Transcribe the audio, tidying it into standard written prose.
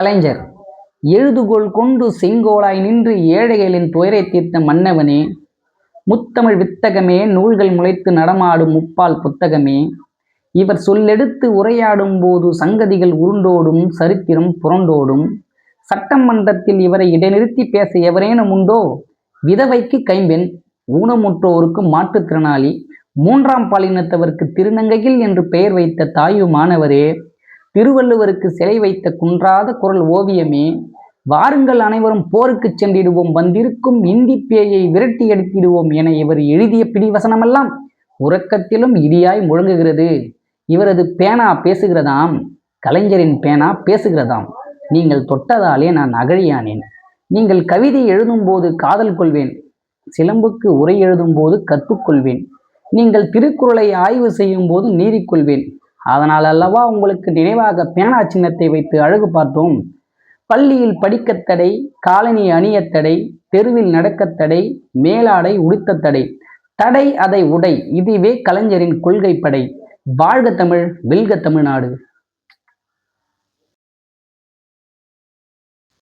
கலைஞர் எழுதுகோள் கொண்டு செங்கோலாய் நின்று ஏழைகளின் துயரை தீர்த்த மன்னவனே, முத்தமிழ் வித்தகமே, நூல்கள் முளைத்து நடமாடும் முப்பால் புத்தகமே, இவர் சொல்லெடுத்து உரையாடும் போது சங்கதிகள் உருண்டோடும், சரித்திரம் புரண்டோடும். சட்டமன்றத்தில் இவரை இடைநிறுத்தி பேச எவரேனும் உண்டோ? விதவைக்கு கைம்பெண், ஊனமுற்றோருக்கு மாற்றுத்திறனாளி, மூன்றாம் பாலினத்தவருக்கு திருநங்கையில் என்று பெயர் வைத்த தாயுமானவரே, திருவள்ளுவருக்கு சிலை வைத்த குன்றாத குரல் ஓவியமே, வாருங்கள் அனைவரும் போருக்கு சென்றிடுவோம், வந்திருக்கும் இந்தி பேயை விரட்டி அடித்திடுவோம் என இவர் எழுதிய பிடிவசனமெல்லாம் உறக்கத்திலும் இடியாய் முழங்குகிறது. இவரது பேனா பேசுகிறதாம், கலைஞரின் பேனா பேசுகிறதாம். நீங்கள் தொட்டதாலே நான் அகழியானேன். நீங்கள் கவிதை எழுதும்போது காதல் கொள்வேன், சிலம்புக்கு உரை எழுதும்போது கற்றுக்கொள்வேன், நீங்கள் திருக்குறளை ஆய்வு செய்யும் போது நீறிக்கொள்வேன். அதனால் அல்லவா உங்களுக்கு நினைவாக பேனா சின்னத்தை வைத்து அழகு பார்த்தோம். பள்ளியில் படிக்கத் தடை, காலனி அணியத் தடை, தெருவில் நடக்கத் தடை, மேலாடை உடுத்த தடை, தடை அதை உடை, இதுவே கலைஞரின் கொள்கை படை. வாழ்க தமிழ், வெல்க தமிழ்நாடு.